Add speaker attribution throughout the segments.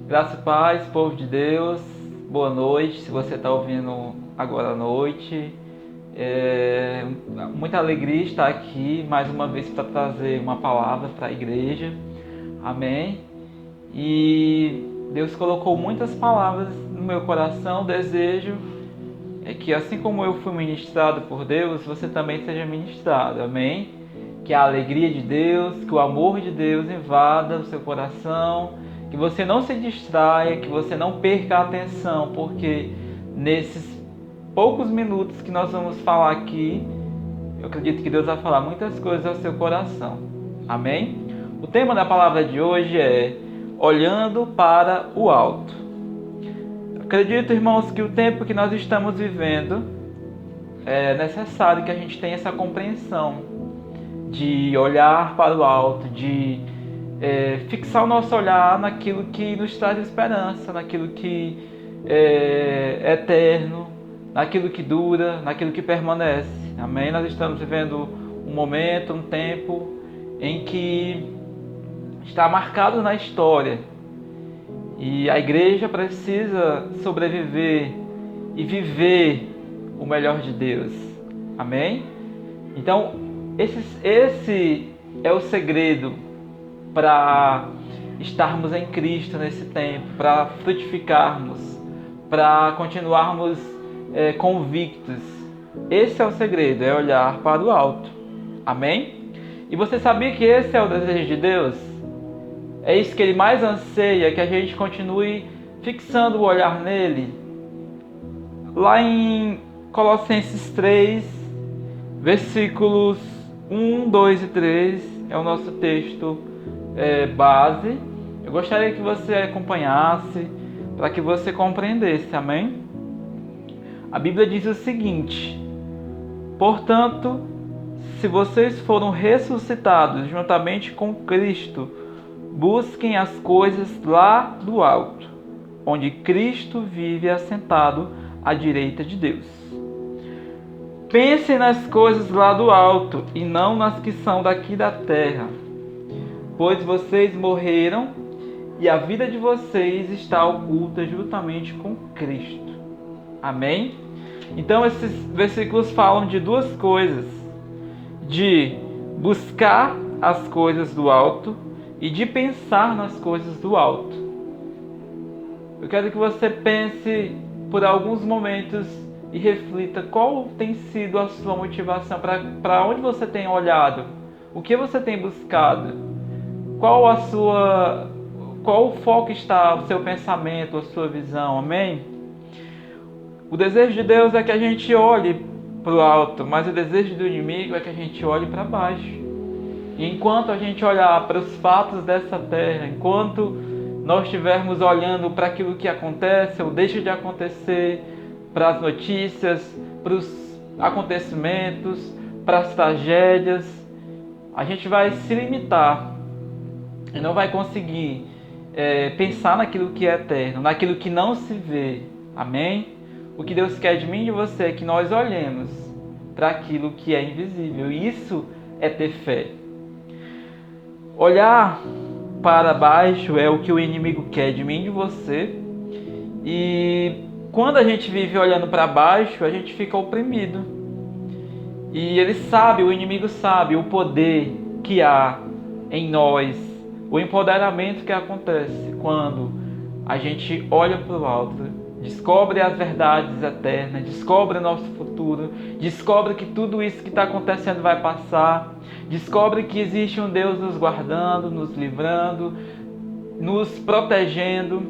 Speaker 1: Graça e paz, povo de Deus, boa noite. Se você está ouvindo agora à noite, muita alegria estar aqui mais uma vez para trazer uma palavra para a igreja. Amém. E Deus colocou muitas palavras no meu coração. O desejo é que, assim como eu fui ministrado por Deus, você também seja ministrado. Amém. Que a alegria de Deus, que o amor de Deus invada o seu coração, que você não se distraia, que você não perca a atenção, porque nesses poucos minutos que nós vamos falar aqui, eu acredito que Deus vai falar muitas coisas ao seu coração. Amém? O tema da palavra de hoje é olhando para o alto. Eu acredito, irmãos, que o tempo que nós estamos vivendo é necessário que a gente tenha essa compreensão de olhar para o alto, de fixar o nosso olhar naquilo que nos traz esperança, naquilo que é eterno, naquilo que dura, naquilo que permanece. Amém? Nós estamos vivendo um momento, um tempo em que está marcado na história e a igreja precisa sobreviver e viver o melhor de Deus. Amém? Então, esse é o segredo para estarmos em Cristo nesse tempo, para frutificarmos, para continuarmos convictos. Esse é o segredo, é olhar para o alto. Amém? E você sabia que esse é o desejo de Deus? É isso que Ele mais anseia, que a gente continue fixando o olhar nele. Lá em Colossenses 3, versículos 1, 2 e 3, é o nosso texto base. Eu gostaria que você acompanhasse para que você compreendesse, amém? A Bíblia diz o seguinte: portanto, se vocês foram ressuscitados juntamente com Cristo, busquem as coisas lá do alto, onde Cristo vive assentado à direita de Deus. Pensem nas coisas lá do alto e não nas que são daqui da terra, pois vocês morreram e a vida de vocês está oculta juntamente com Cristo. Amém? Então esses versículos falam de duas coisas: de buscar as coisas do alto e de pensar nas coisas do alto. Eu quero que você pense por alguns momentos e reflita qual tem sido a sua motivação, para onde você tem olhado, o que você tem buscado. Qual o foco está o seu pensamento, a sua visão, amém? O desejo de Deus é que a gente olhe para o alto, mas o desejo do inimigo é que a gente olhe para baixo. E enquanto a gente olhar para os fatos dessa terra, enquanto nós estivermos olhando para aquilo que acontece ou deixa de acontecer, para as notícias, para os acontecimentos, para as tragédias, a gente vai se limitar e não vai conseguir pensar naquilo que é eterno, naquilo que não se vê. Amém? O que Deus quer de mim e de você é que nós olhemos para aquilo que é invisível. Isso é ter fé. Olhar para baixo é o que o inimigo quer de mim e de você. E quando a gente vive olhando para baixo, a gente fica oprimido. E ele sabe, o inimigo sabe o poder que há em nós, o empoderamento que acontece quando a gente olha para o alto, descobre as verdades eternas, descobre o nosso futuro, descobre que tudo isso que está acontecendo vai passar, descobre que existe um Deus nos guardando, nos livrando, nos protegendo.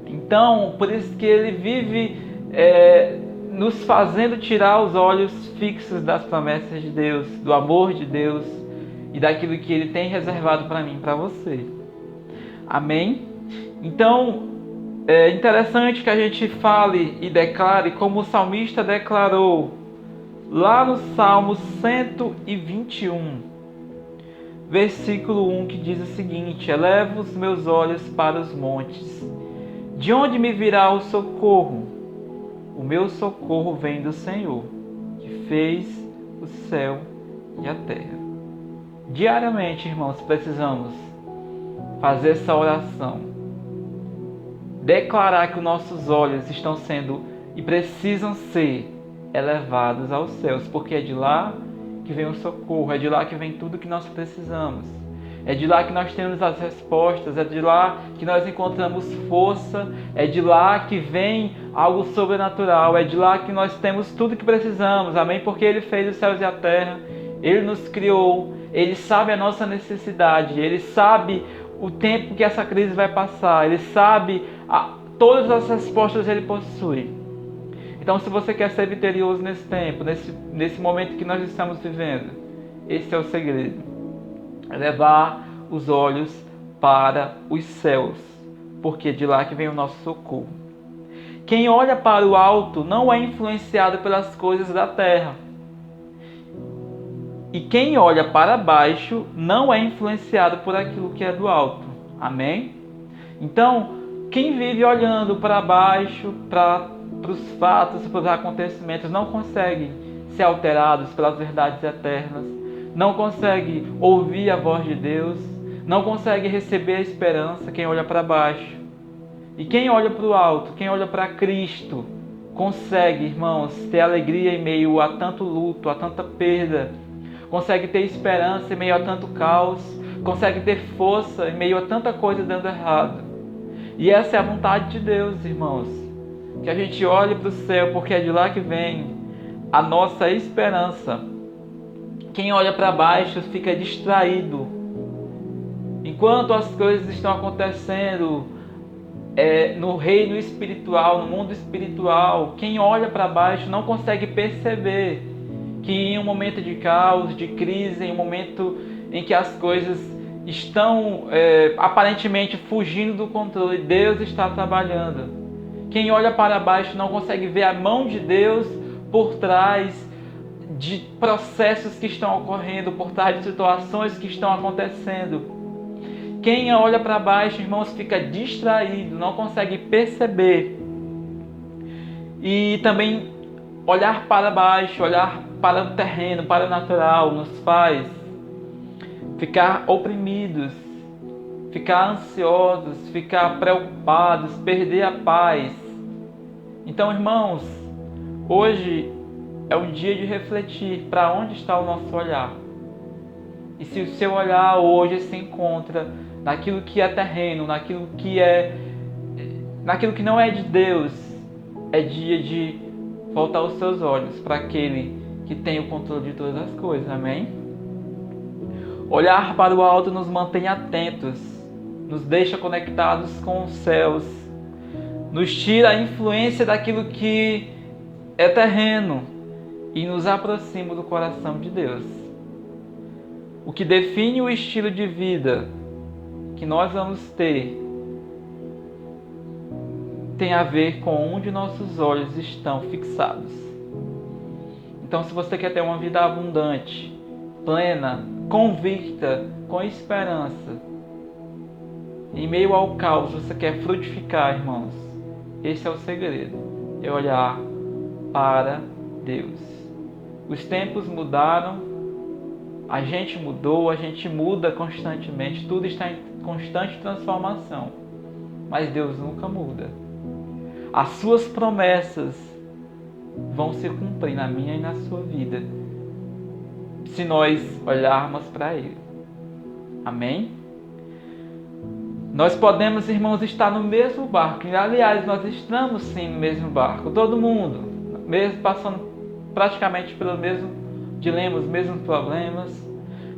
Speaker 1: Então, por isso que Ele vive nos fazendo tirar os olhos fixos das promessas de Deus, do amor de Deus e daquilo que Ele tem reservado para mim e para você. Amém? Então, é interessante que a gente fale e declare como o salmista declarou lá no Salmo 121, versículo 1, que diz o seguinte: elevo os meus olhos para os montes. De onde me virá o socorro? O meu socorro vem do Senhor, que fez o céu e a terra. Diariamente, irmãos, precisamos fazer essa oração. declarar que os nossos olhos estão sendo e precisam ser elevados aos céus, porque é de lá que vem o socorro, é de lá que vem tudo que nós precisamos. É de lá que nós temos as respostas, é de lá que nós encontramos força, é de lá que vem algo sobrenatural, é de lá que nós temos tudo que precisamos, amém? Porque Ele fez os céus e a terra, Ele nos criou, Ele sabe a nossa necessidade, Ele sabe o tempo que essa crise vai passar, Ele sabe todas as respostas Ele possui. Então, se você quer ser vitorioso nesse tempo, nesse momento que nós estamos vivendo, esse é o segredo. Levar os olhos para os céus, porque é de lá que vem o nosso socorro. Quem olha para o alto não é influenciado pelas coisas da terra. E quem olha para baixo não é influenciado por aquilo que é do alto. Amém? Então, quem vive olhando para baixo, para os fatos, para os acontecimentos, não consegue ser alterados pelas verdades eternas, não consegue ouvir a voz de Deus, não consegue receber a esperança. Quem olha para baixo. E quem olha para o alto, quem olha para Cristo, consegue, irmãos, ter alegria em meio a tanto luto, a tanta perda, consegue ter esperança em meio a tanto caos, consegue ter força em meio a tanta coisa dando errado. E essa é a vontade de Deus, irmãos, que a gente olhe para o céu, porque é de lá que vem a nossa esperança. Quem olha para baixo fica distraído. Enquanto as coisas estão acontecendo no reino espiritual, no mundo espiritual, quem olha para baixo não consegue perceber que em um momento de caos, de crise, em um momento em que as coisas estão aparentemente fugindo do controle, Deus está trabalhando. Quem olha para baixo não consegue ver a mão de Deus por trás de processos que estão ocorrendo, por trás de situações que estão acontecendo. Quem olha para baixo, irmãos, fica distraído, não consegue perceber. E também olhar para baixo, olhar para o terreno, para o natural, nos faz ficar oprimidos, ficar ansiosos, ficar preocupados, perder a paz. Então, irmãos, hoje é um dia de refletir para onde está o nosso olhar. E se o seu olhar hoje se encontra naquilo que é terreno, naquilo que não é de Deus, é dia de voltar os seus olhos para aquele que tem o controle de todas as coisas. Amém? Olhar para o alto nos mantém atentos, nos deixa conectados com os céus, nos tira a influência daquilo que é terreno e nos aproxima do coração de Deus. O que define o estilo de vida que nós vamos ter tem a ver com onde nossos olhos estão fixados. Então, se você quer ter uma vida abundante, plena, convicta, com esperança, em meio ao caos você quer frutificar, irmãos, esse é o segredo, é olhar para Deus. Os tempos mudaram, a gente mudou, a gente muda constantemente, tudo está em constante transformação, mas Deus nunca muda. As suas promessas vão se cumprir na minha e na sua vida, se nós olharmos para Ele. Amém? Nós podemos, irmãos, estar no mesmo barco. E, aliás, nós estamos sim no mesmo barco. Todo mundo, mesmo passando praticamente pelo mesmo dilema, os mesmos problemas.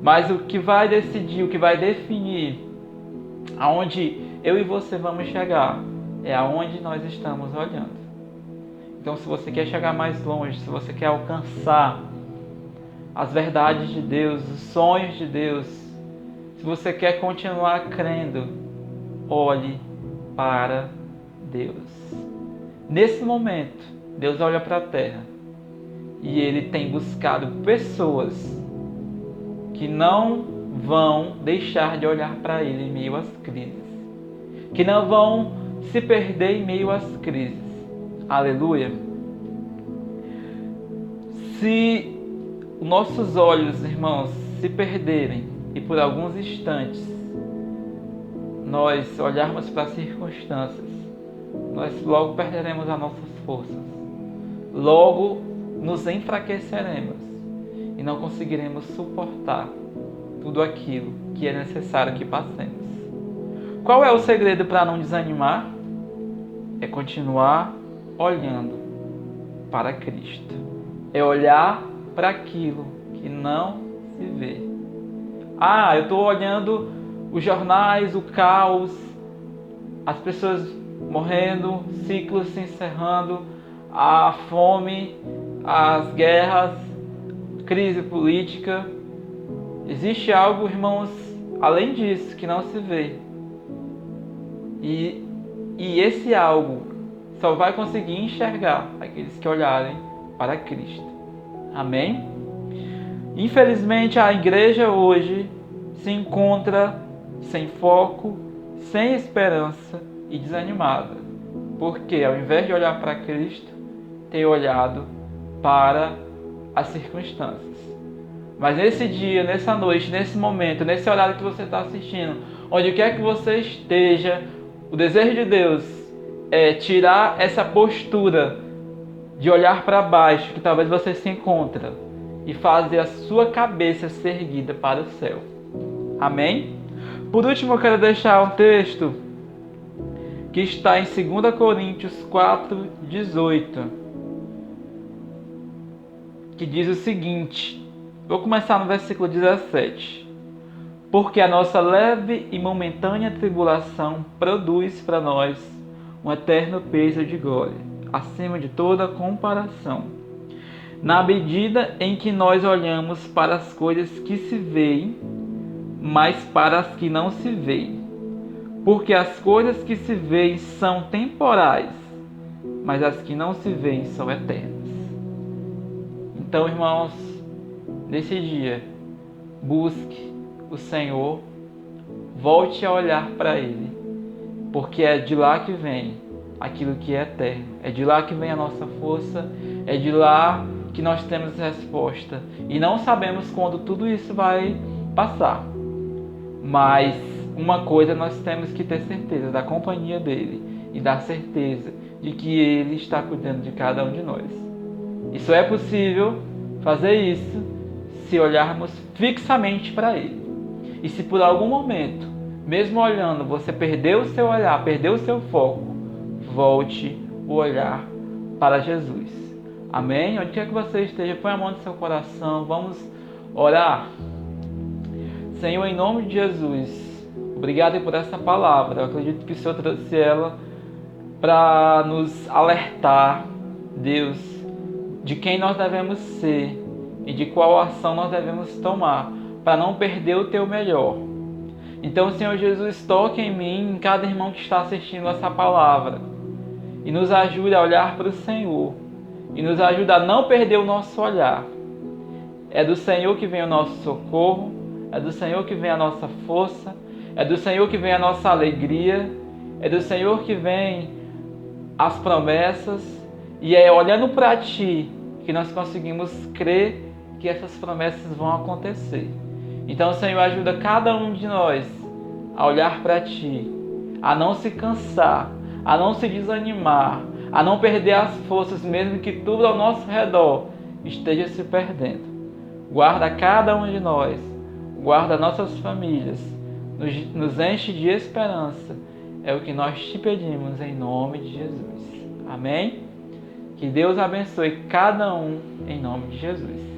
Speaker 1: Mas o que vai decidir, o que vai definir aonde eu e você vamos chegar é aonde nós estamos olhando. Então, se você quer chegar mais longe, se você quer alcançar as verdades de Deus, os sonhos de Deus, se você quer continuar crendo, olhe para Deus. Nesse momento, Deus olha para a terra e Ele tem buscado pessoas que não vão deixar de olhar para Ele em meio às crises, que não vão se perder em meio às crises. Aleluia! Se nossos olhos, irmãos, se perderem e por alguns instantes nós olharmos para as circunstâncias, nós logo perderemos as nossas forças. Logo nos enfraqueceremos e não conseguiremos suportar tudo aquilo que é necessário que passemos. Qual é o segredo para não desanimar? É continuar olhando para Cristo. É olhar para aquilo que não se vê. Eu estou olhando os jornais, o caos, as pessoas morrendo, ciclos se encerrando, a fome, as guerras, crise política. Existe algo, irmãos, além disso, que não se vê. E esse algo só vai conseguir enxergar aqueles que olharem para Cristo. Amém? Infelizmente, a igreja hoje se encontra sem foco, sem esperança e desanimada. Porque ao invés de olhar para Cristo, tem olhado para as circunstâncias. Mas nesse dia, nessa noite, nesse momento, nesse horário que você está assistindo, onde quer que você esteja, o desejo de Deus é tirar essa postura de olhar para baixo, que talvez você se encontre, e fazer a sua cabeça ser erguida para o céu. Amém? Por último, eu quero deixar um texto que está em 2 Coríntios 4:18, que diz o seguinte. Vou começar no versículo 17. Porque a nossa leve e momentânea tribulação produz para nós um eterno peso de glória, acima de toda comparação, na medida em que nós olhamos para as coisas que se veem, mas para as que não se veem. Porque as coisas que se veem são temporais, mas as que não se veem são eternas. Então, irmãos, nesse dia, busque o Senhor, volte a olhar para Ele, porque é de lá que vem aquilo que é eterno, é de lá que vem a nossa força, é de lá que nós temos resposta. E não sabemos quando tudo isso vai passar, mas uma coisa nós temos que ter certeza da companhia dEle e da certeza de que Ele está cuidando de cada um de nós. E só é possível fazer isso se olharmos fixamente para Ele. E se por algum momento, mesmo olhando, você perdeu o seu olhar, perdeu o seu foco, volte o olhar para Jesus. Amém? Onde quer que você esteja, põe a mão no seu coração, vamos orar. Senhor, em nome de Jesus, obrigado por essa palavra. Eu acredito que o Senhor trouxe ela para nos alertar, Deus, de quem nós devemos ser e de qual ação nós devemos tomar para não perder o Teu melhor. Então, Senhor Jesus, toque em mim, em cada irmão que está assistindo essa palavra e nos ajude a olhar para o Senhor e nos ajude a não perder o nosso olhar. É do Senhor que vem o nosso socorro, é do Senhor que vem a nossa força, é do Senhor que vem a nossa alegria, é do Senhor que vem as promessas, e é olhando para Ti que nós conseguimos crer que essas promessas vão acontecer. Então, Senhor, ajuda cada um de nós a olhar para Ti, a não se cansar, a não se desanimar, a não perder as forças, mesmo que tudo ao nosso redor esteja se perdendo. Guarda cada um de nós, guarda nossas famílias, nos enche de esperança. É o que nós te pedimos em nome de Jesus. Amém? Que Deus abençoe cada um em nome de Jesus.